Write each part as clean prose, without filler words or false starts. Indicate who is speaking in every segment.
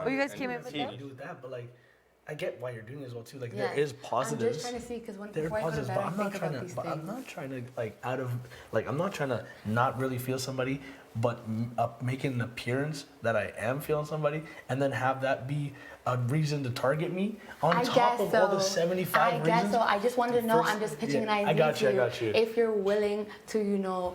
Speaker 1: Oh, you guys came in with
Speaker 2: nothing
Speaker 1: that?
Speaker 2: to do with that, but like, I get why you're doing it as well too. Like,
Speaker 3: Yeah.
Speaker 2: there is positives.
Speaker 3: I'm just trying to see because
Speaker 2: There are
Speaker 3: before I go to
Speaker 2: positives,
Speaker 3: bed,
Speaker 2: but
Speaker 3: I
Speaker 2: I'm not
Speaker 3: think
Speaker 2: trying
Speaker 3: about
Speaker 2: to.
Speaker 3: these
Speaker 2: But I'm
Speaker 3: things.
Speaker 2: not trying to I'm not trying to not really feel somebody, but make an appearance that I am feeling somebody, and then have that be a reason to target me on
Speaker 3: I
Speaker 2: top
Speaker 3: guess
Speaker 2: of
Speaker 3: so.
Speaker 2: all the 75
Speaker 3: I
Speaker 2: reasons.
Speaker 3: guess so. I just wanted to know.
Speaker 2: First-
Speaker 3: I'm just pitching
Speaker 2: yeah,
Speaker 3: an
Speaker 2: I
Speaker 3: idea
Speaker 2: got
Speaker 3: to
Speaker 2: you. I
Speaker 3: you.
Speaker 2: got you.
Speaker 3: If you're willing to,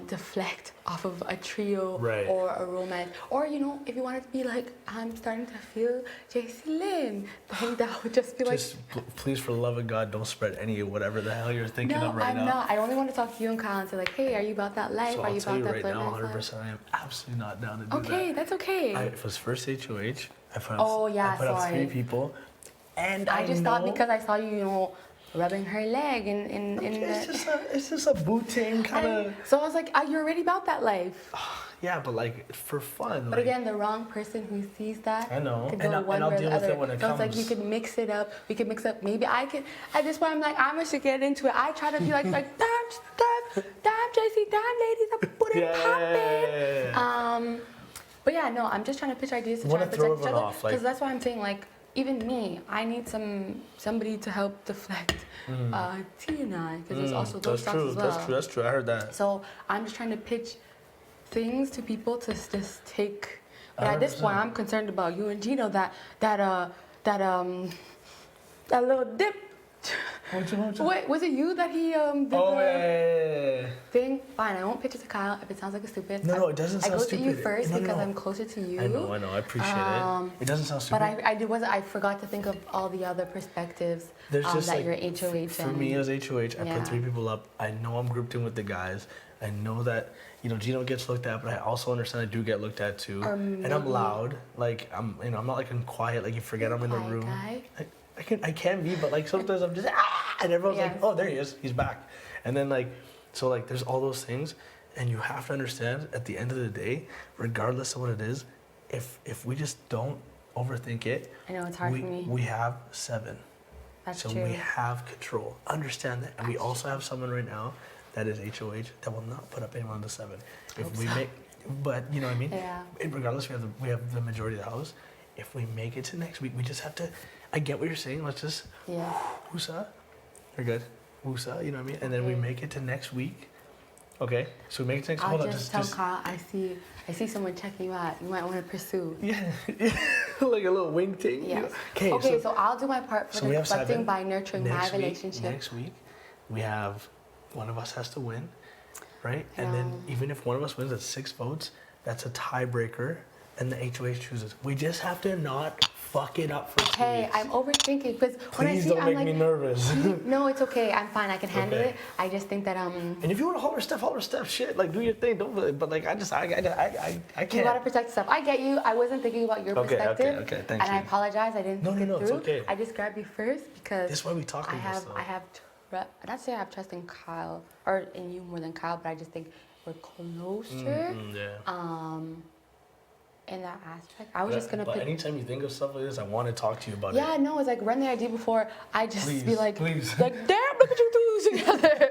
Speaker 3: deflect off of a trio
Speaker 2: Right.
Speaker 3: or a romance, or if you wanted to be like, I'm starting to feel jacey-lynne, then that would just be like.
Speaker 2: Just please, for the love of God, don't spread any of whatever the hell you're thinking
Speaker 3: No,
Speaker 2: of right
Speaker 3: I'm
Speaker 2: now.
Speaker 3: not. I only want to talk to you and Kyle and say like, hey, are you about that life?
Speaker 2: So
Speaker 3: are
Speaker 2: I'll
Speaker 3: you
Speaker 2: tell you
Speaker 3: about
Speaker 2: right
Speaker 3: that
Speaker 2: now,
Speaker 3: flirt
Speaker 2: 100%, I am absolutely not down to do that.
Speaker 3: Okay, that's okay.
Speaker 2: It was first HOH. I put
Speaker 3: Oh, yeah,
Speaker 2: I put up 3
Speaker 3: sorry.
Speaker 2: people, and
Speaker 3: I just thought
Speaker 2: know
Speaker 3: because I saw you, rubbing her leg in
Speaker 2: it's just a booting kind of.
Speaker 3: So I was like, you're already about that life.
Speaker 2: Yeah, but like for fun.
Speaker 3: But again, the wrong person who sees that
Speaker 2: I know.
Speaker 3: could go
Speaker 2: And
Speaker 3: one
Speaker 2: I'll
Speaker 3: way or
Speaker 2: deal
Speaker 3: the
Speaker 2: with
Speaker 3: other.
Speaker 2: it when it
Speaker 3: so it's like
Speaker 2: comes.
Speaker 3: you could mix it up. We could mix up. Maybe I could. At this point, I'm like, I should get into it. I try to be like damn, JC, damn, ladies, I put it poppin'. But yeah, no, I'm just trying to pitch ideas to try
Speaker 2: Wanna
Speaker 3: to
Speaker 2: throw
Speaker 3: protect each
Speaker 2: everyone
Speaker 3: other.
Speaker 2: off, like-
Speaker 3: Because that's why I'm saying like. Even me, I need somebody to help deflect T and I, because there's also those
Speaker 2: That's
Speaker 3: stuff
Speaker 2: true.
Speaker 3: as well.
Speaker 2: That's true. I heard that.
Speaker 3: So I'm just trying to pitch things to people to just take. But at this
Speaker 2: 100%.
Speaker 3: point, I'm concerned about you and Gino. That little dip. Wait, was it you that he did the thing? Fine, I won't pitch it to Kyle if it sounds like a stupid.
Speaker 2: No, it doesn't sound
Speaker 3: I go
Speaker 2: stupid.
Speaker 3: to you first
Speaker 2: No,
Speaker 3: because
Speaker 2: no.
Speaker 3: I'm closer to you.
Speaker 2: I know. I appreciate it. It doesn't sound stupid.
Speaker 3: But I forgot to think of all the other perspectives
Speaker 2: There's just
Speaker 3: that
Speaker 2: like,
Speaker 3: you're HOH.
Speaker 2: for me as HOH, I
Speaker 3: Yeah.
Speaker 2: put 3 people up. I know I'm grouped in with the guys. I know that Gino gets looked at, but I also understand I do get looked at too. And I'm loud. Like I'm not like I'm quiet. Like you forget I'm in the
Speaker 3: Quiet
Speaker 2: room.
Speaker 3: guy.
Speaker 2: I can be, but like sometimes I'm just and everyone's like, oh, there he is, he's back. And then there's all those things, and you have to understand at the end of the day, regardless of what it is, if we just don't overthink it,
Speaker 3: I know it's hard for me.
Speaker 2: we have 7.
Speaker 3: That's
Speaker 2: So
Speaker 3: true.
Speaker 2: we have control. Understand that. And we also have someone right now that is HOH that will not put up anyone on the 7. If we make, but you know what I mean?
Speaker 3: Yeah.
Speaker 2: Regardless, we have the majority of the house. If we make it to next week, we just have to, I get what you're saying. Let's just,
Speaker 3: Yeah.
Speaker 2: woosah. You're good. Woosah, you know what I mean? And then we
Speaker 3: Okay.
Speaker 2: make it to next week. Okay? So we make it to next
Speaker 3: I'll
Speaker 2: hold on,
Speaker 3: just tell Kyle, I see someone checking you out. You might want to pursue.
Speaker 2: Yeah, like a little wing thing.
Speaker 3: Yes.
Speaker 2: Okay,
Speaker 3: Okay, so I'll do my part for
Speaker 2: so we
Speaker 3: the
Speaker 2: have 7.
Speaker 3: reflecting by nurturing my
Speaker 2: Next week-
Speaker 3: relationship.
Speaker 2: Next week, we have one of us has to win, right? And
Speaker 3: Yeah.
Speaker 2: then even if one of us wins, that's 6 votes. That's a tiebreaker, and the HOH chooses. We just have to not fuck it up for 2
Speaker 3: Okay,
Speaker 2: weeks.
Speaker 3: I'm overthinking because when I
Speaker 2: Please
Speaker 3: see,
Speaker 2: don't
Speaker 3: I'm
Speaker 2: make
Speaker 3: like,
Speaker 2: me nervous.
Speaker 3: no, it's okay. I'm fine. I can handle
Speaker 2: Okay.
Speaker 3: it. I just think that
Speaker 2: And if you want to holler stuff, shit, like do your thing. Don't. But like I can't.
Speaker 3: you gotta protect yourself. I get you. I wasn't thinking about your
Speaker 2: Okay,
Speaker 3: perspective.
Speaker 2: okay, thank
Speaker 3: and I
Speaker 2: you.
Speaker 3: apologize. I didn't
Speaker 2: No,
Speaker 3: think
Speaker 2: no,
Speaker 3: it
Speaker 2: no, it's
Speaker 3: through.
Speaker 2: okay.
Speaker 3: I just grabbed you first because
Speaker 2: That's why we talk
Speaker 3: I
Speaker 2: about
Speaker 3: have
Speaker 2: this, though.
Speaker 3: I have not say I have trust in Kyle or in you more than Kyle, but I just think we're closer.
Speaker 2: Yeah.
Speaker 3: In that aspect, I was just gonna
Speaker 2: But
Speaker 3: pick.
Speaker 2: anytime you think of stuff like this, I want to talk to you about
Speaker 3: Yeah,
Speaker 2: it.
Speaker 3: no, it's like run the idea before I just be
Speaker 2: Please,
Speaker 3: like,
Speaker 2: please.
Speaker 3: like damn, look at you two together.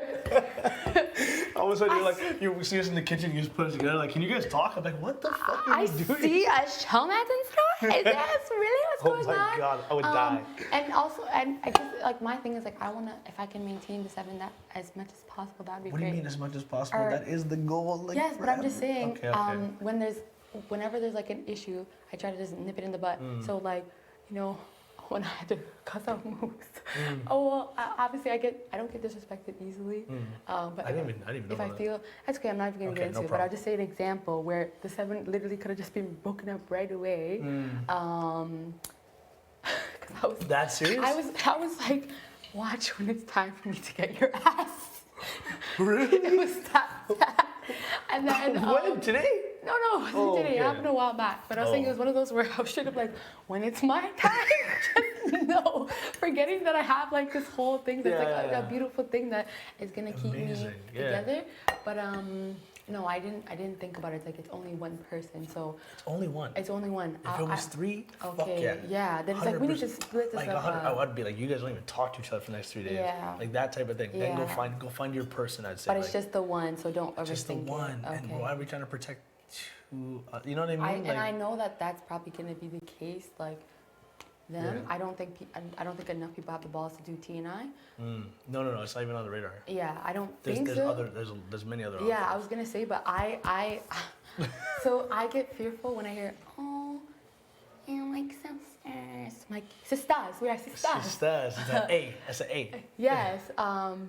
Speaker 2: All of a sudden, you're like, you see us in the kitchen, you just put us together. Like, can you guys talk? I'm like, what the fuck are
Speaker 3: I
Speaker 2: you doing?
Speaker 3: see a showman and stuff. Is this really what's
Speaker 2: Oh
Speaker 3: going
Speaker 2: my
Speaker 3: on?
Speaker 2: God, I would die.
Speaker 3: And also, and I guess like my thing is like I wanna, if I can maintain the 7 that as much as possible, that'd be
Speaker 2: What do
Speaker 3: great.
Speaker 2: you mean as much as possible?
Speaker 3: Or-
Speaker 2: That is the goal. Like,
Speaker 3: Yes, but I'm just
Speaker 2: forever.
Speaker 3: saying,
Speaker 2: Okay.
Speaker 3: whenever there's like an issue, I try to just nip it in the butt.
Speaker 2: Mm.
Speaker 3: So like, when I had to cuss out Moose, oh well, obviously I don't get disrespected easily. But
Speaker 2: I didn't even know
Speaker 3: if I
Speaker 2: that.
Speaker 3: feel that's okay, I'm not even gonna
Speaker 2: Okay,
Speaker 3: get into
Speaker 2: no
Speaker 3: it. But I'll
Speaker 2: problem.
Speaker 3: just say an example where the 7 literally could have just been broken up right away. Cause I was
Speaker 2: That serious?
Speaker 3: I was like, watch when it's time for me to get your ass.
Speaker 2: Really?
Speaker 3: It was that bad. And then
Speaker 2: When? Today?
Speaker 3: no, it wasn't
Speaker 2: Oh,
Speaker 3: today. It
Speaker 2: okay.
Speaker 3: happened a while back. But I was saying it was one of those where I should have like, when it's my time, just no. Forgetting that I have like this whole thing that's like a beautiful thing that is gonna keep
Speaker 2: Amazing,
Speaker 3: me
Speaker 2: yeah.
Speaker 3: together. But no, I didn't think about it. It's like it's only one person, so
Speaker 2: It's only one.
Speaker 3: it's only one.
Speaker 2: If it was 3, fuck
Speaker 3: Okay,
Speaker 2: yeah.
Speaker 3: Then it's like we need to
Speaker 2: 100%.
Speaker 3: split this
Speaker 2: Like
Speaker 3: up.
Speaker 2: I would be like, you guys don't even talk to each other for the next 3 days.
Speaker 3: Yeah.
Speaker 2: Like that type of thing. Then
Speaker 3: Yeah.
Speaker 2: go find your person. I'd say.
Speaker 3: but it's
Speaker 2: like,
Speaker 3: just the one, so don't overthink
Speaker 2: just the one.
Speaker 3: it.
Speaker 2: And why are we trying to protect too. You know what I mean?
Speaker 3: And I know that that's probably gonna be the case. Like them,
Speaker 2: Yeah.
Speaker 3: I don't think enough people have the balls to do T&I.
Speaker 2: No. It's not even on the radar.
Speaker 3: Yeah, I don't
Speaker 2: There's
Speaker 3: think so.
Speaker 2: there's many other.
Speaker 3: Yeah, I
Speaker 2: options.
Speaker 3: was gonna say, but I so I get fearful when I hear, oh, you like sisters. I'm like, sisters, we are sisters.
Speaker 2: Sisters. It's an A. That's an A.
Speaker 3: Yes,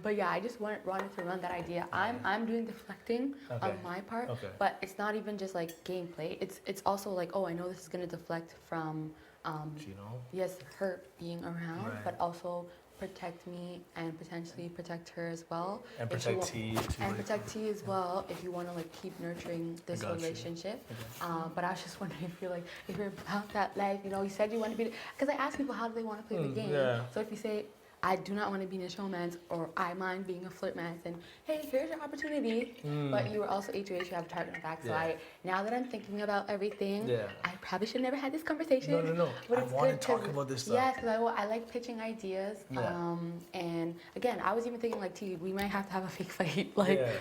Speaker 3: but yeah, I just wanted to run that idea. I'm doing deflecting on my part, but it's not even just like gameplay. It's also like, oh, I know this is gonna deflect from yes, her being around, but also protect me and potentially protect her as well.
Speaker 2: And protect T.
Speaker 3: And protect T as well if you want to like keep nurturing this relationship. But I was just wondering if you're about that life, you said you want to be, because I ask people how do they want to play the game.
Speaker 2: Yeah.
Speaker 3: So if you say, I do not want to be in a showmance, or I mind being a flirtmance, and hey, here's your opportunity. But you were also HOH, you have a target on the back. So now that I'm thinking about everything, I probably should never had this conversation.
Speaker 2: No.
Speaker 3: But
Speaker 2: I want to talk about this stuff.
Speaker 3: Yes, because I like pitching ideas. And again, I was even thinking like, T, we might have to have a fake fight.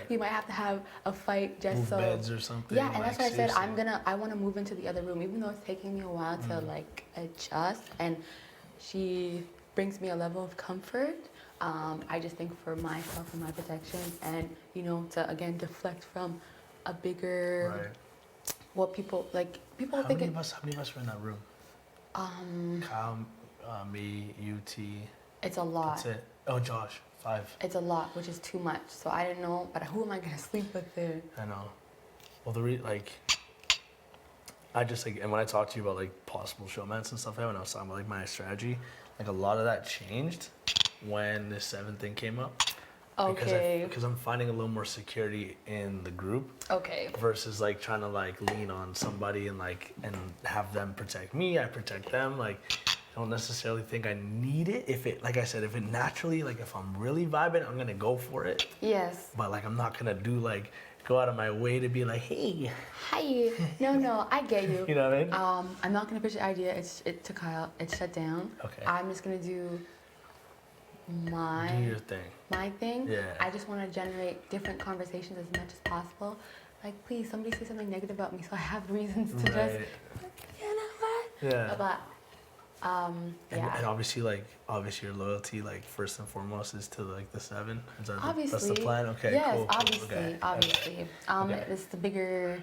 Speaker 3: We might have to have a fight just
Speaker 2: move
Speaker 3: so.
Speaker 2: beds or something.
Speaker 3: Yeah, and that's why I said I want to move into the other room, even though it's taking me a while to like adjust. And she brings me a level of comfort. I just think for myself and my protection, and to again deflect from a bigger what people think.
Speaker 2: How many of us were in that room? Kyle, me, you, T.
Speaker 3: It's a lot.
Speaker 2: That's it. Oh, Josh, 5.
Speaker 3: It's a lot, which is too much. So I didn't know, but who am I gonna sleep with there?
Speaker 2: I know. Well, I just and when I talked to you about possible showmans and stuff, when I was talking about my strategy, a lot of that changed when the 7 thing came up.
Speaker 3: Okay.
Speaker 2: Because I'm finding a little more security in the group.
Speaker 3: Okay.
Speaker 2: Versus trying to lean on somebody and have them protect me, I protect them. I don't necessarily think I need it. If it, like I said, if it naturally, if I'm really vibing, I'm gonna go for it.
Speaker 3: Yes.
Speaker 2: But I'm not gonna do go out of my way to be
Speaker 3: hey. Hi. No, I get you.
Speaker 2: You know what I mean?
Speaker 3: I'm not gonna pitch the idea. It to Kyle. It's shut down.
Speaker 2: Okay.
Speaker 3: I'm just gonna do
Speaker 2: Do your thing.
Speaker 3: My thing.
Speaker 2: Yeah.
Speaker 3: I just want to generate different conversations as much as possible. Please, somebody say something negative about me, so I have reasons to just, you know what?
Speaker 2: Yeah.
Speaker 3: But
Speaker 2: And obviously, your loyalty, first and foremost, is to the 7.
Speaker 3: Obviously.
Speaker 2: That's the plan. Okay.
Speaker 3: Yes,
Speaker 2: cool.
Speaker 3: obviously. It's the bigger.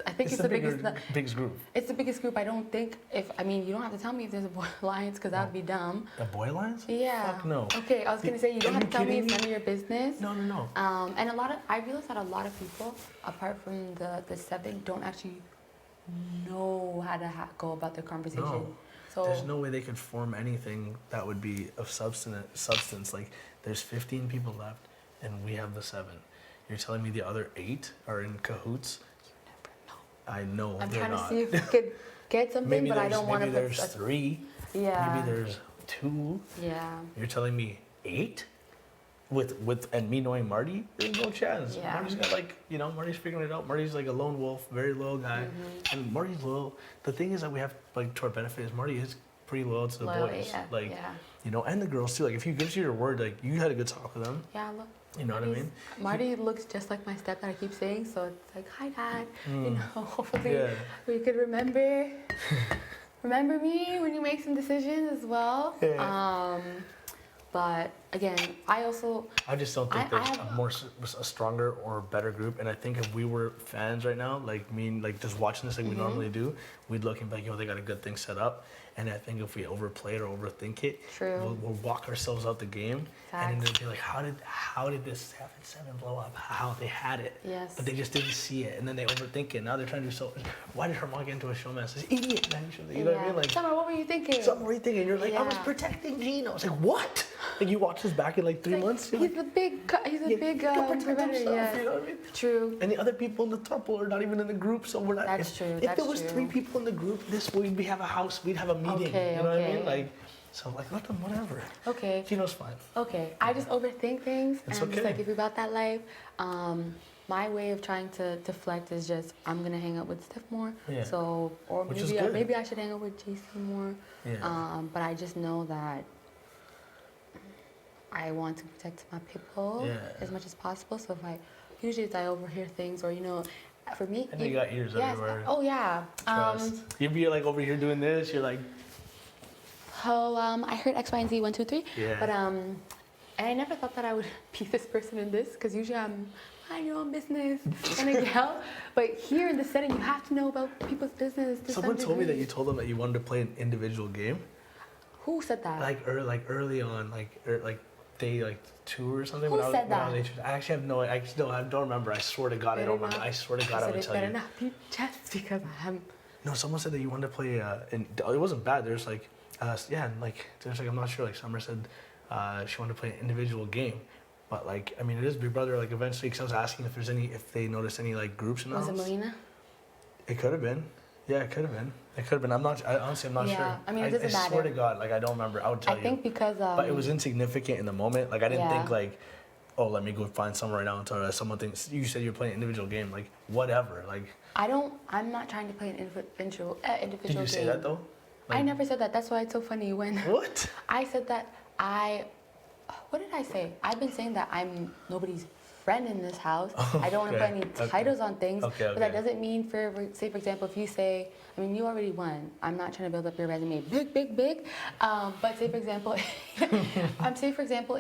Speaker 3: I think
Speaker 2: it's the biggest group.
Speaker 3: It's the biggest group. I don't think you don't have to tell me if there's a boy alliance because that would be dumb.
Speaker 2: A boy alliance?
Speaker 3: Yeah.
Speaker 2: Fuck no.
Speaker 3: Okay, I was gonna say you don't have to tell me it's none of your business.
Speaker 2: No.
Speaker 3: And I realized that a lot of people, apart from the 7, don't actually know how to go about their conversation.
Speaker 2: No.
Speaker 3: So
Speaker 2: there's no way they could form anything that would be of substance. There's 15 people left, and we have the 7. You're telling me the other 8 are in cahoots? I know
Speaker 3: I'm
Speaker 2: they're
Speaker 3: trying
Speaker 2: not.
Speaker 3: to see if we could get something, but I don't want to.
Speaker 2: Maybe there's 3.
Speaker 3: Yeah.
Speaker 2: Maybe there's 2.
Speaker 3: Yeah.
Speaker 2: You're telling me 8? With and me knowing Marty, there's no chance.
Speaker 3: Yeah.
Speaker 2: Marty's got Marty's figuring it out. Marty's a lone wolf, very loyal guy, and Marty's loyal. The thing is that we have to our benefit is Marty is pretty loyal to the boys, and the girls too. If you give you your word, you had a good talk with them.
Speaker 3: Yeah. Look.
Speaker 2: You know what I mean?
Speaker 3: Marty looks just like my stepdad. I keep saying, so it's hi Dad. Hopefully we could remember me when you make some decisions as well.
Speaker 2: Yeah.
Speaker 3: But again, I
Speaker 2: just don't think there's a stronger or better group. And I think if we were fans right now, just watching this we normally do, we'd look and be they got a good thing set up. And I think if we overplay it or overthink it, we'll walk ourselves out the game. Facts. And then they'll be how did this 7 blow up? How they had it.
Speaker 3: Yes.
Speaker 2: But they just didn't see it. And then they overthink it. Now they're trying to do so. Why did Hermon get into a showmance? This idiot, man. You know what I mean?
Speaker 3: Summer, what were you thinking?
Speaker 2: You're I was protecting Gino. It's what? You watch this back in 3 months.
Speaker 3: He's a big preventer. Yeah.
Speaker 2: You know what I mean?
Speaker 3: True.
Speaker 2: And the other people in the throuple are not even in the group, so we're not.
Speaker 3: That's true.
Speaker 2: If there was 3 people in the group, we'd have a house, we'd have a meeting.
Speaker 3: Okay,
Speaker 2: you know what I mean? So let them whatever.
Speaker 3: Okay.
Speaker 2: Gino's fine.
Speaker 3: Okay. I just overthink things,
Speaker 2: it's
Speaker 3: and I'm
Speaker 2: okay.
Speaker 3: just if you're about that life, my way of trying to deflect is just I'm gonna hang out with Steph more.
Speaker 2: Yeah.
Speaker 3: So maybe I should hang out with Jason more.
Speaker 2: Yeah.
Speaker 3: But I just know that I want to protect my people as much as possible. So if I overhear things or For me,
Speaker 2: I know you got ears everywhere.
Speaker 3: Oh yeah.
Speaker 2: Trust. You'd be like over here doing this. You're like.
Speaker 3: I heard X, Y, and Z 1, 2, 3.
Speaker 2: Yeah.
Speaker 3: But and I never thought that I would be this person in this, because usually I'm mind your own business kind of gal. But here in the setting, you have to know about people's business.
Speaker 2: Someone told me that you told them that you wanted to play an individual game.
Speaker 3: Who said that?
Speaker 2: Like early on, like day 2 or something.
Speaker 3: Who said that?
Speaker 2: I actually have no. I don't remember. I swear to God, I don't remember. I swear to God, I would tell you.
Speaker 3: It better not be just because I'm.
Speaker 2: No, someone said that you wanted to play. And it wasn't bad. There's like, and like there's like I'm not sure. Like Summer said, she wanted to play an individual game. But like, I mean, it is Big Brother. Like eventually, because I was asking if they noticed any like groups in the house.
Speaker 3: Was it Melina?
Speaker 2: It could have been. Yeah, it could have been. It could have been. Honestly, I'm not sure.
Speaker 3: Yeah, I mean, it doesn't matter.
Speaker 2: I swear to God, like I don't remember. I would tell you.
Speaker 3: I think because.
Speaker 2: But it was insignificant in the moment. Like I didn't think like, oh, let me go find someone right now and tell her that someone thinks you said you're playing an individual game. Like whatever. Like. I'm not trying to play an individual game. Did you say that though? Like,
Speaker 3: I never said that. That's why it's so funny when.
Speaker 2: What?
Speaker 3: I said that What did I say? I've been saying that I'm nobody's friend in this house. I don't want to put any titles on things. But that doesn't mean, for example, if you say, I mean, you already won. I'm not trying to build up your resume big. But say, for example,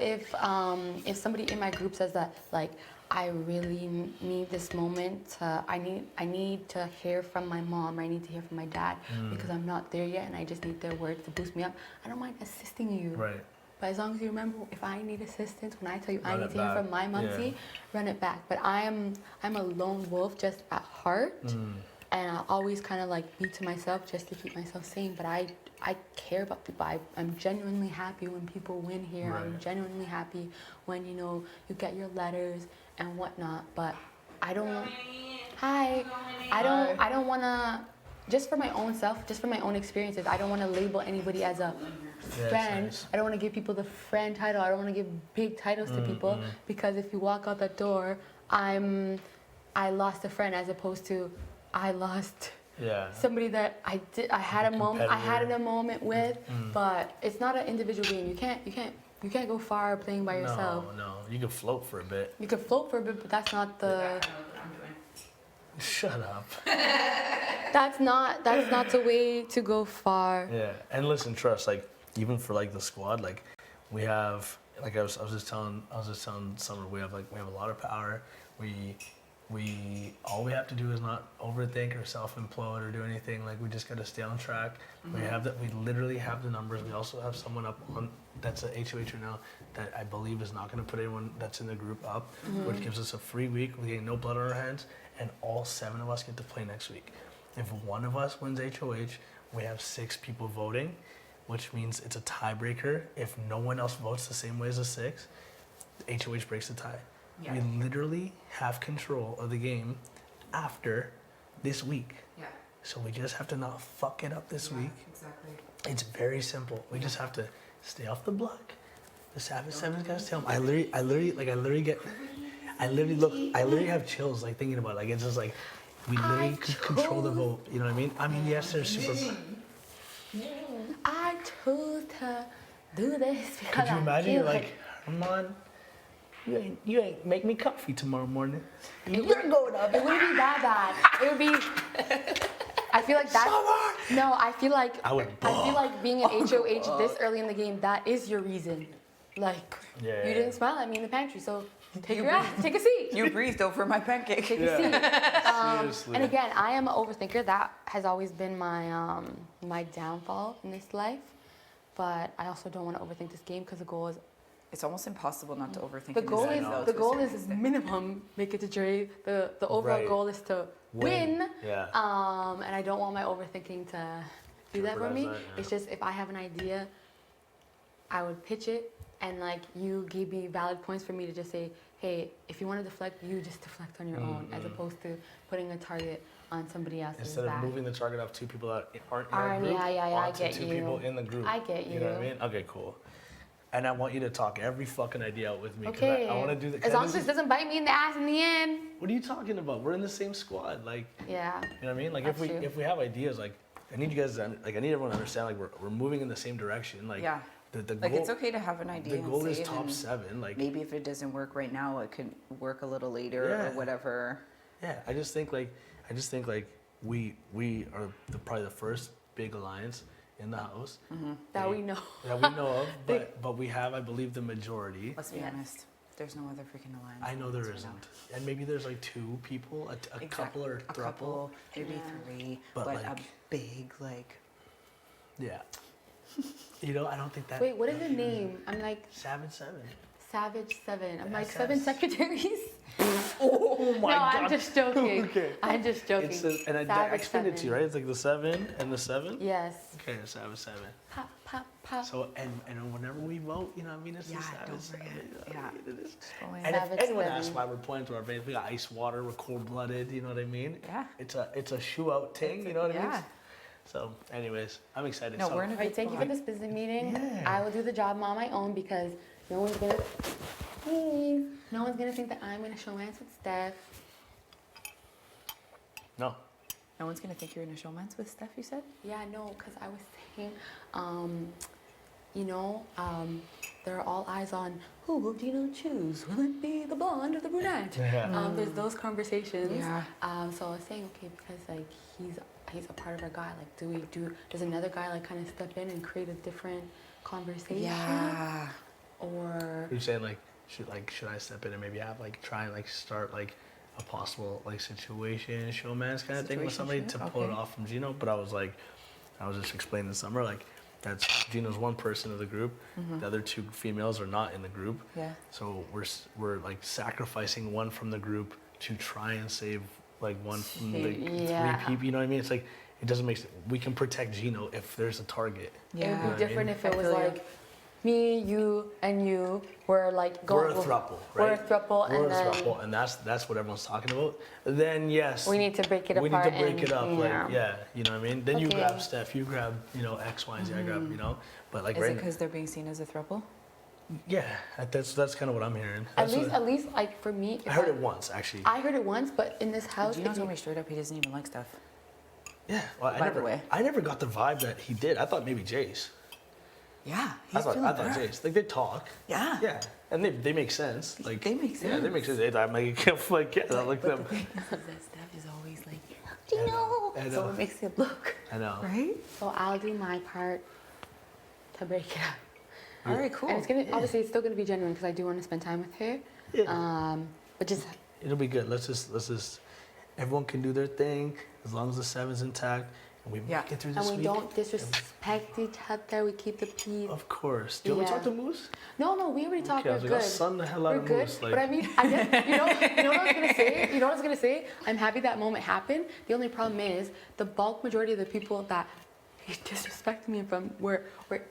Speaker 3: if somebody in my group says that, like, I really need this moment. I need to hear from my mom, or I need to hear from my dad because I'm not there yet, and I just need their words to boost me up. I don't mind assisting you.
Speaker 2: Right.
Speaker 3: But as long as you remember, if I need assistance, when I tell you I need to hear from my mumsy, run it back. But I'm a lone wolf just at heart, and I always kind of like be to myself just to keep myself sane. But I care about people. I'm genuinely happy when people win here. Right. I'm genuinely happy when you get your letters and whatnot. But I don't want to. Just for my own self, just for my own experiences, I don't want to label anybody as a friend. Nice. I don't want to give people the friend title. I don't want to give big titles to people, because if you walk out that door, I lost a friend, as opposed to I lost somebody that I had a moment with. But it's not an individual game. You can't go far playing by yourself.
Speaker 2: No, you can float for a bit.
Speaker 3: You can float for a bit, but that's not the.
Speaker 2: Shut up.
Speaker 3: That's not the way to go far.
Speaker 2: Yeah, and listen, trust. Like even for like the squad, like we have, like I was just telling Summer, we have a lot of power. We all we have to do is not overthink or self-implode or do anything. Like we just got to stay on track. We literally have the numbers. We also have someone up on that's at HOH right now that I believe is not going to put anyone that's in the group up, which gives us a free week. We get no blood on our hands, and all 7 of us get to play next week. If one of us wins HOH, we have 6 people voting, which means it's a tiebreaker. If no one else votes the same way as the 6, HOH breaks the tie. Yeah. We literally have control of the game after this week. Yeah. So we just have to not fuck it up this week. Exactly. It's very simple. We just have to stay off the block. The Savage Sevens guys tell them. I literally have chills like thinking about it. Like it's just like we literally control the vote. You know what I mean? I mean, yes, they're super.
Speaker 3: I chose to do this because
Speaker 2: could you imagine? You're like, Hermon, you ain't make me coffee tomorrow morning. You're going up.
Speaker 3: It wouldn't be that bad. It would be. I feel like that. No, I feel like being in HOH this early in the game, that is your reason. Like you didn't smile at me in the pantry, so take a seat.
Speaker 1: You breathed over my pancake.
Speaker 3: Take a seat. And again, I am an overthinker. That has always been my my downfall in this life. But I also don't want to overthink this game because the goal is.
Speaker 1: It's almost impossible not to overthink.
Speaker 3: The goal is minimum make it to jury. The overall goal is to win. Yeah. And I don't want my overthinking to do that for me. It's just if I have an idea, I would pitch it, and like you gave me valid points for me to just say, hey, if you want to deflect, you just deflect on your own, as opposed to putting a target on somebody else's
Speaker 2: instead
Speaker 3: back.
Speaker 2: of moving the target off 2 people that aren't in our group.
Speaker 3: I get
Speaker 2: 2
Speaker 3: you.
Speaker 2: people in the group.
Speaker 3: I get you.
Speaker 2: You know what I mean? Okay, cool. And I want you to talk every fucking idea out with me.
Speaker 3: Okay.
Speaker 2: I want to do the.
Speaker 3: As long as this doesn't bite me in the ass in the end.
Speaker 2: What are you talking about? We're in the same squad. Like.
Speaker 3: Yeah.
Speaker 2: You know what I mean? Like if we have ideas, like I need you guys to, like I need everyone to understand, like we're moving in the same direction. Like. Yeah. The
Speaker 1: like
Speaker 2: goal,
Speaker 1: it's okay to have an idea.
Speaker 2: The goal is top 7. Like
Speaker 1: maybe if it doesn't work right now, it could work a little later or whatever.
Speaker 2: Yeah, I just think like we are probably the first big alliance in the house
Speaker 3: That we know.
Speaker 2: that we know of, but we have, I believe, the majority.
Speaker 1: Let's be honest. There's no other freaking alliance.
Speaker 2: I know there
Speaker 1: right
Speaker 2: isn't,
Speaker 1: now.
Speaker 2: and maybe there's like two people, a couple or
Speaker 1: A
Speaker 2: throuple.
Speaker 1: couple, maybe three,
Speaker 2: But,
Speaker 1: but
Speaker 2: like-
Speaker 1: a big like.
Speaker 2: Yeah. You know, I don't think that.
Speaker 3: Wait, what is the name? I'm like
Speaker 2: Savage 7.
Speaker 3: Savage 7. I'm like
Speaker 2: Yes,
Speaker 3: 7
Speaker 2: yes.
Speaker 3: secretaries.
Speaker 2: Oh my
Speaker 3: No,
Speaker 2: god.
Speaker 3: I'm just joking.
Speaker 2: Okay.
Speaker 3: I'm just joking.
Speaker 2: It's and I
Speaker 3: Savage
Speaker 2: explained it to you,
Speaker 3: 7.
Speaker 2: right? It's like the 7 and the 7.
Speaker 3: Yes.
Speaker 2: Okay, Savage 7.
Speaker 3: Pop, pop, pop.
Speaker 2: So and whenever we vote, you know what I mean? It's
Speaker 1: Yeah,
Speaker 2: the Savage
Speaker 1: don't
Speaker 2: 7.
Speaker 1: forget.
Speaker 2: You know what
Speaker 1: Yeah.
Speaker 2: I mean? It is.
Speaker 1: Fully.
Speaker 2: And
Speaker 3: Savage
Speaker 2: if anyone
Speaker 3: 7.
Speaker 2: asks why we're pointing to our veins, we got ice water, we're cold blooded, you know what I mean?
Speaker 1: Yeah.
Speaker 2: It's a shoe out thing, you know what I mean?
Speaker 1: Yeah.
Speaker 2: So, anyways, I'm excited.
Speaker 1: No,
Speaker 2: so,
Speaker 1: we're in a
Speaker 3: All right,
Speaker 1: good
Speaker 3: thank you for
Speaker 1: spot.
Speaker 3: this business meeting.
Speaker 2: Yeah.
Speaker 3: I will do the job on my own because no one's gonna think that I'm gonna show hands with Steph.
Speaker 2: No.
Speaker 1: No one's gonna think you're in a showman's with Steph. You said.
Speaker 3: Yeah, no, because I was saying, there are all eyes on who will Dino choose? Will it be the blonde or the brunette?
Speaker 2: Yeah.
Speaker 3: There's those conversations.
Speaker 1: Yeah.
Speaker 3: So I was saying, okay, because like he's a part of our guy. Like, does another guy like kind of step in and create a different conversation?
Speaker 1: Yeah.
Speaker 3: Or
Speaker 2: You're saying should I step in and maybe have try and start a possible situation showman's kind of thing with somebody to pull it
Speaker 1: Okay.
Speaker 2: off from Gino? But I was just explaining this summer that's Gino's one person of the group. The other two females are not in the group.
Speaker 1: Yeah.
Speaker 2: So we're sacrificing one from the group to try and save one from the
Speaker 3: Yeah.
Speaker 2: 3 people. You know what I mean? It's it doesn't make sense. We can protect Gino if there's a target.
Speaker 1: Yeah.
Speaker 3: it would
Speaker 2: I
Speaker 3: be
Speaker 2: mean?
Speaker 3: different if it
Speaker 1: I
Speaker 3: was
Speaker 1: feel you.
Speaker 3: like me, you, and you were like
Speaker 2: We're
Speaker 3: going.
Speaker 2: a throuple,
Speaker 3: We're
Speaker 2: right?
Speaker 3: a throuple,
Speaker 2: We're
Speaker 3: and
Speaker 2: a
Speaker 3: then
Speaker 2: throuple, and that's what everyone's talking about. Then yes,
Speaker 3: we need to break it
Speaker 2: we
Speaker 3: apart.
Speaker 2: need to break
Speaker 3: and,
Speaker 2: it up.
Speaker 3: Yeah.
Speaker 2: You know what I mean? Then you
Speaker 3: Okay.
Speaker 2: grab Steph, you grab X, Y, and Z. I grab but
Speaker 1: Is it
Speaker 2: right.
Speaker 1: because they're being seen as a throuple?
Speaker 2: Yeah, that's kind of what I'm hearing.
Speaker 3: At
Speaker 2: That's what-
Speaker 3: least, like for me,
Speaker 2: I
Speaker 3: if
Speaker 2: heard it once actually.
Speaker 3: I heard it once, but in this house,
Speaker 1: Gino
Speaker 3: if
Speaker 1: told
Speaker 3: you-
Speaker 1: me straight up he doesn't even like Steph.
Speaker 2: Yeah, well,
Speaker 1: By the way.
Speaker 2: I never got the vibe that he did. I thought maybe Jace.
Speaker 1: Yeah.
Speaker 2: I thought Jace. They talk.
Speaker 1: Yeah.
Speaker 2: Yeah, and they make sense.
Speaker 1: They make
Speaker 2: Yeah, they make
Speaker 1: sense.
Speaker 2: sense. I'm I like
Speaker 3: But
Speaker 2: them.
Speaker 3: the thing is that Steph is always like, Gino.
Speaker 2: I know.
Speaker 3: So it makes it look.
Speaker 2: I know.
Speaker 1: Right.
Speaker 3: So I'll do my part to break it up.
Speaker 1: All right. Cool.
Speaker 3: And it's gonna obviously it's still gonna be genuine because I do want to spend time with her.
Speaker 2: Yeah.
Speaker 3: But just
Speaker 2: It'll be good. Let's just everyone can do their thing as long as the 7's intact and we
Speaker 1: Yeah.
Speaker 2: make it through this
Speaker 3: and we
Speaker 2: week.
Speaker 3: don't disrespect each other. We keep the peace.
Speaker 2: Of course. Do you want
Speaker 3: Yeah.
Speaker 2: to talk to Moose?
Speaker 3: No, we already talked.
Speaker 2: Okay, I
Speaker 3: We're
Speaker 2: was like,
Speaker 3: good.
Speaker 2: I'll sun the hell out
Speaker 3: We're
Speaker 2: of
Speaker 3: good.
Speaker 2: Moose.
Speaker 3: But I mean, I guess you know what I was gonna say. You know what I was gonna say. I'm happy that moment happened. The only problem is the bulk majority of the people that he disrespected me from were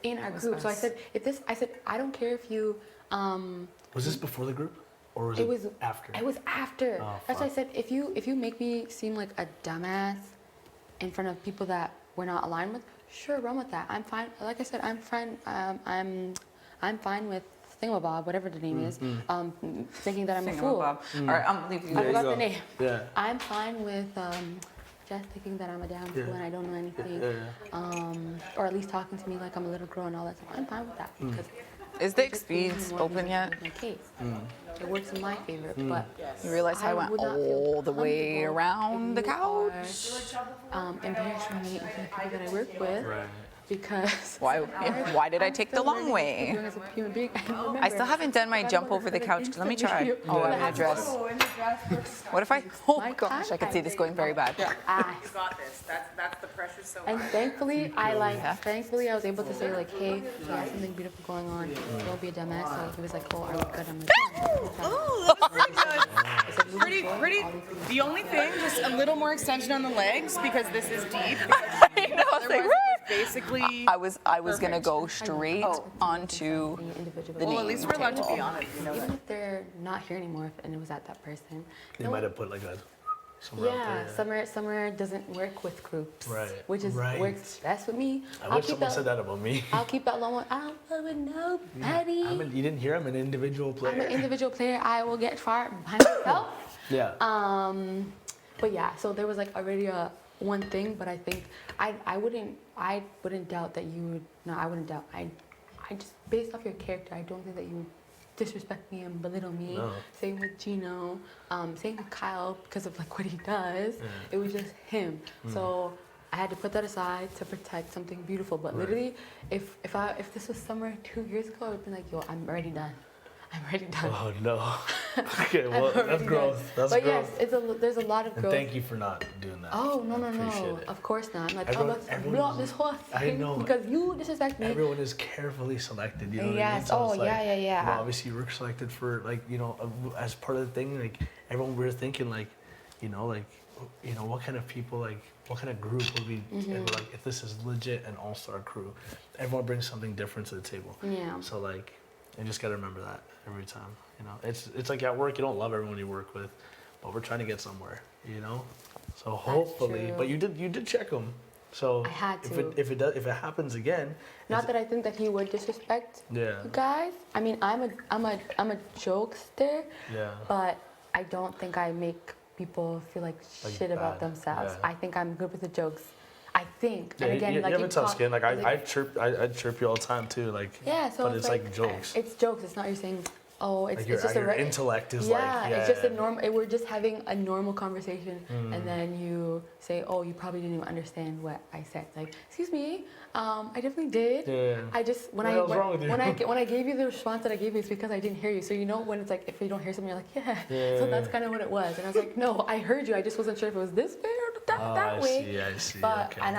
Speaker 3: in our
Speaker 1: was
Speaker 3: group. So I
Speaker 1: us.
Speaker 3: said, I said I don't care if you.
Speaker 2: Was this before the group? Or was
Speaker 3: It
Speaker 2: it,
Speaker 3: was
Speaker 2: after?
Speaker 3: It was after.
Speaker 2: Oh,
Speaker 3: That's why I
Speaker 2: fuck.
Speaker 3: said if you make me seem like a dumbass in front of people that we're not aligned with, sure, run with that. I'm fine. Like I said, I'm fine. I'm fine with Thingamabob, whatever the name is. Thinking that I'm a fool.
Speaker 1: Thingamabob. All right. I'm leaving you
Speaker 3: I
Speaker 2: There you
Speaker 1: guys.
Speaker 3: forgot the
Speaker 2: go.
Speaker 3: name.
Speaker 2: Yeah.
Speaker 3: I'm fine with just thinking that I'm a damn fool
Speaker 2: Yeah.
Speaker 3: and I don't know anything.
Speaker 2: Yeah.
Speaker 3: Or at least talking to me like I'm a little girl and all that stuff. I'm fine with that because
Speaker 1: Is the
Speaker 3: it just gives me
Speaker 1: Expedes
Speaker 3: more
Speaker 1: open
Speaker 3: reason
Speaker 1: yet?
Speaker 3: to make my case. It works in my favor, but
Speaker 1: You realize how I went
Speaker 3: would not feel
Speaker 1: all the way
Speaker 3: comfortable
Speaker 1: around the
Speaker 3: if you are,
Speaker 1: couch?
Speaker 3: embarrassing me in front of people that I work with
Speaker 2: Right.
Speaker 3: because
Speaker 1: Why did I take the long way?
Speaker 3: As a human being,
Speaker 1: I still haven't done my jump over the couch. Let me try. Oh, I'm in a dress. What if I? Oh
Speaker 3: My
Speaker 1: gosh, I could see this going very bad.
Speaker 4: You got this. That's the pressure so
Speaker 3: And
Speaker 4: high.
Speaker 3: thankfully,
Speaker 1: Yeah.
Speaker 3: thankfully, I was able to say like, hey, we have something beautiful going on. Don't be a dumbass. So he was like, oh, are we good? I'm like,
Speaker 4: Oh, that's pretty good.
Speaker 3: I said, moving forward,
Speaker 4: Pretty.
Speaker 3: all these things-
Speaker 4: The only thing, just a little more extension on the legs because this is deep.
Speaker 1: I know, I was like,
Speaker 4: Otherwise, it was basically.
Speaker 1: I was gonna
Speaker 4: Perfect.
Speaker 1: go straight onto
Speaker 3: being individual.
Speaker 1: the
Speaker 4: Well, at
Speaker 1: knee
Speaker 4: least we're allowed to
Speaker 1: table.
Speaker 4: be on it. You know
Speaker 3: Even
Speaker 4: that.
Speaker 3: if they're not here anymore, and it was at that person.
Speaker 2: They
Speaker 3: no,
Speaker 2: might have put somewhere out
Speaker 3: Yeah,
Speaker 2: there.
Speaker 3: summer doesn't work with groups.
Speaker 2: Right,
Speaker 3: Which is
Speaker 2: right.
Speaker 3: works best with me.
Speaker 2: I wish someone said that about me.
Speaker 3: I'll keep that long one. I don't play with nobody.
Speaker 2: You didn't hear I'm an individual player.
Speaker 3: I'm an individual player. I will get far by myself.
Speaker 2: Yeah.
Speaker 3: But yeah, so there was like already one thing, but I think I wouldn't doubt that you would. No, I wouldn't doubt. I just based off your character, I don't think that you would disrespect me and belittle me.
Speaker 2: No.
Speaker 3: Same with Gino. Same with Kyle because of like what he does.
Speaker 2: Yeah.
Speaker 3: It was just him. So I had to put that aside to protect something beautiful. But literally, if this was somewhere 2 years ago, I would have been like, yo, I'm already done. I'm already done.
Speaker 2: Oh no. Okay, well that's growth. That's
Speaker 3: but
Speaker 2: growth.
Speaker 3: yes, there's a lot of
Speaker 2: And
Speaker 3: growth.
Speaker 2: thank you for not doing that.
Speaker 3: Oh no
Speaker 2: I appreciate it.
Speaker 3: Of course not. I'm like,
Speaker 2: Everyone-
Speaker 3: let's
Speaker 2: everyone
Speaker 3: blow up
Speaker 2: is-
Speaker 3: this whole
Speaker 2: I
Speaker 3: thing
Speaker 2: know.
Speaker 3: because you disrespect me.
Speaker 2: Everyone is carefully selected, you know what I mean?
Speaker 3: Yes.
Speaker 2: So
Speaker 3: Oh
Speaker 2: it's like,
Speaker 3: yeah.
Speaker 2: you know, obviously you were selected for like, you know, as part of the thing, like everyone we were thinking like, what kind of people, like what kind of group would we, and we're like, if this is legit an all-star crew, everyone brings something different to the table.
Speaker 3: Yeah.
Speaker 2: So like, you just gotta remember that every time, you know? It's like at work, you don't love everyone you work with, but we're trying to get somewhere, you know? So hopefully,
Speaker 3: true.
Speaker 2: but you did check them. So
Speaker 3: I had to.
Speaker 2: if it happens again,
Speaker 3: Not that I think that he would disrespect
Speaker 2: yeah,
Speaker 3: you guys. I mean, I'm a jokester,
Speaker 2: yeah.
Speaker 3: but I don't think I make people feel like shit about
Speaker 2: bad,
Speaker 3: themselves.
Speaker 2: yeah.
Speaker 3: I think I'm good with the jokes. I think.
Speaker 2: Yeah,
Speaker 3: And again,
Speaker 2: you
Speaker 3: like
Speaker 2: have a tough
Speaker 3: talk-
Speaker 2: skin. Like
Speaker 3: like-
Speaker 2: I chirp you all the time too. Like
Speaker 3: Yeah, so
Speaker 2: but it's like jokes.
Speaker 3: It's jokes. It's not you saying, oh, it's
Speaker 2: Like your,
Speaker 3: just
Speaker 2: your
Speaker 3: a
Speaker 2: intellect is
Speaker 3: yeah,
Speaker 2: like
Speaker 3: it's just a normal. We're just having a normal conversation,
Speaker 2: Mm.
Speaker 3: and then you say, "Oh, you probably didn't even understand what I said." Like, excuse me, I definitely did.
Speaker 2: Yeah.
Speaker 3: I just
Speaker 2: What the hell's wrong with you?
Speaker 3: when I gave you the response that I gave you, it's because I didn't hear you. So you know when it's like if you don't hear something, you're like, yeah. So that's kind of what it was. And I was like, no, I heard you. I just wasn't sure if it was this way or that way.
Speaker 2: I see.
Speaker 3: But
Speaker 2: Okay.
Speaker 3: and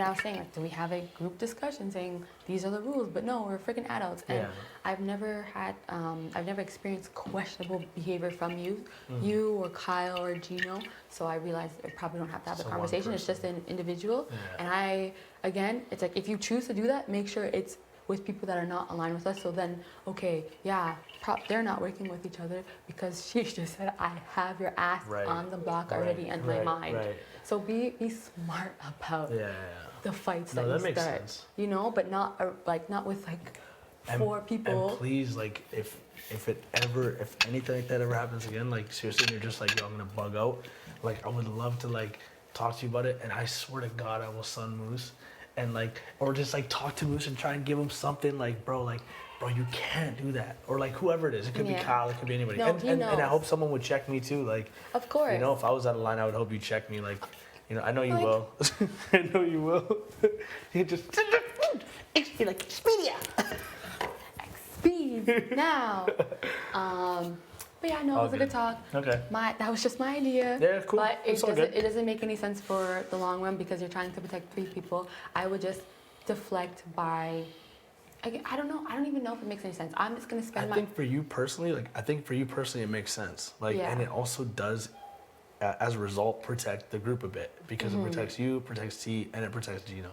Speaker 3: I was saying, like, do we have a group discussion saying these are the rules? But no, we're freaking adults, and
Speaker 2: Yeah.
Speaker 3: I've never experienced questionable behavior from you,
Speaker 2: Mm-hmm.
Speaker 3: you or Kyle or Gino. So I realized I probably don't have to have the
Speaker 2: So one
Speaker 3: conversation. It's just an individual,
Speaker 2: Yeah.
Speaker 3: and it's like if you choose to do that, make sure it's with people that are not aligned with us. So then, okay, yeah, they're not working with each other because she just said, I have your ass
Speaker 2: Right.
Speaker 3: on the block
Speaker 2: Right,
Speaker 3: already in my
Speaker 2: right,
Speaker 3: mind.
Speaker 2: right.
Speaker 3: So be smart about
Speaker 2: Yeah.
Speaker 3: the fights
Speaker 2: No,
Speaker 3: that
Speaker 2: that
Speaker 3: you
Speaker 2: makes
Speaker 3: start.
Speaker 2: sense.
Speaker 3: You know, but not with like four people.
Speaker 2: And please, like, if anything like that ever happens again, like seriously, and you're just like, yo, I'm gonna bug out. Like, I would love to like talk to you about it, and I swear to God, I will sun Moose, and like, or just like talk to Moose and try and give him something like, bro, you can't do that, or like whoever it is. It could be
Speaker 3: Yeah.
Speaker 2: Kyle, it could be anybody.
Speaker 3: No,
Speaker 2: and,
Speaker 3: he
Speaker 2: and I
Speaker 3: knows.
Speaker 2: hope someone would check me too, like.
Speaker 3: Of course.
Speaker 2: You know, if I was out of line, I would hope you check me. Like, you know, I know you
Speaker 3: Like-
Speaker 2: will. I know you will. You just you're like Expedia.
Speaker 3: Speed now. But yeah, no, it was a good talk.
Speaker 2: Okay.
Speaker 3: That was just my idea.
Speaker 2: Yeah, cool.
Speaker 3: But
Speaker 2: It's all good.
Speaker 3: it doesn't make any sense for the long run because you're trying to protect 3 people. I would just deflect by. I don't know. I don't even know if it makes any sense. I'm just gonna spend
Speaker 2: I think for you personally, it makes sense. Like,
Speaker 3: Yeah.
Speaker 2: and it also does, as a result, protect the group a bit because
Speaker 3: Mm-hmm.
Speaker 2: it protects you, protects T, and it protects Gino.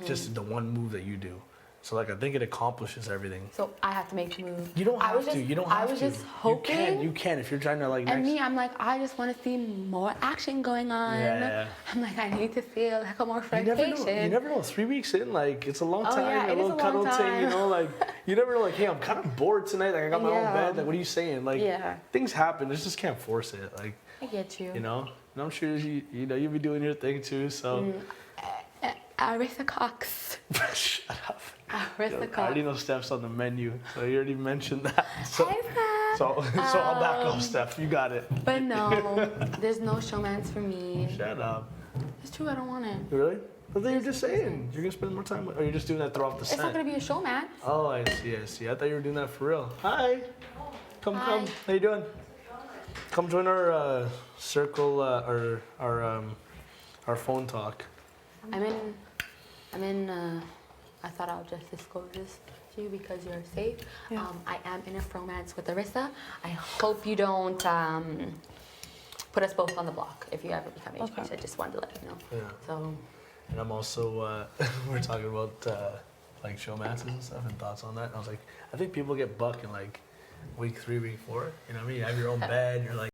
Speaker 2: Just the one move that you do. So like, I think it accomplishes everything.
Speaker 3: So I have to make the move.
Speaker 2: You don't
Speaker 3: I
Speaker 2: have
Speaker 3: was
Speaker 2: to.
Speaker 3: just-
Speaker 2: You don't
Speaker 3: I
Speaker 2: have
Speaker 3: was
Speaker 2: to.
Speaker 3: just hoping.
Speaker 2: You can if you're trying to like.
Speaker 3: And
Speaker 2: next-
Speaker 3: me, I'm like, I just want to see more action going on.
Speaker 2: Yeah.
Speaker 3: I'm like, I need to feel like a more
Speaker 2: You
Speaker 3: flirtation.
Speaker 2: never know. 3 weeks in, like, it's a long
Speaker 3: Oh,
Speaker 2: time.
Speaker 3: yeah,
Speaker 2: a
Speaker 3: it is
Speaker 2: little
Speaker 3: a long
Speaker 2: cuddle thing, you
Speaker 3: time.
Speaker 2: know, like, you never know, like, hey, I'm kind of bored tonight. Like, I got my own
Speaker 3: Yeah.
Speaker 2: bed. Like, what are you saying? Like,
Speaker 3: Yeah.
Speaker 2: things happen. You just can't force it. Like,
Speaker 3: I get you.
Speaker 2: you know, and I'm sure you know, you'll be doing your thing too. So,
Speaker 3: Aretha Cox.
Speaker 2: shut up.
Speaker 3: Aretha
Speaker 2: I
Speaker 3: Cox.
Speaker 2: already know Steph's on the menu, so you already mentioned that. So,
Speaker 3: Hi, Steph.
Speaker 2: so I'll back off, Steph. You got it.
Speaker 3: But no, there's no showmance for me.
Speaker 2: Shut up.
Speaker 3: It's true, I don't want it.
Speaker 2: Really? But then you're just saying you're gonna spend more time, or you're just doing that to throw off the
Speaker 3: It's
Speaker 2: scent.
Speaker 3: not gonna be a showmance.
Speaker 2: Oh, I see. I thought you were doing that for real. Hi. Come.
Speaker 3: Hi.
Speaker 2: How you doing? Come join our circle, our phone talk.
Speaker 3: I'm in, I thought I'll just disclose this to you because you're safe. I am in a romance with Arissa. I hope you don't put us both on the block if you ever become HBs. I just wanted to let you know.
Speaker 2: Yeah.
Speaker 3: So,
Speaker 2: And I'm also, we're talking about like showmances and stuff and thoughts on that. And I was like, I think people get buck in like week 3, week 4. You know what I mean? You have your own bed. You're like.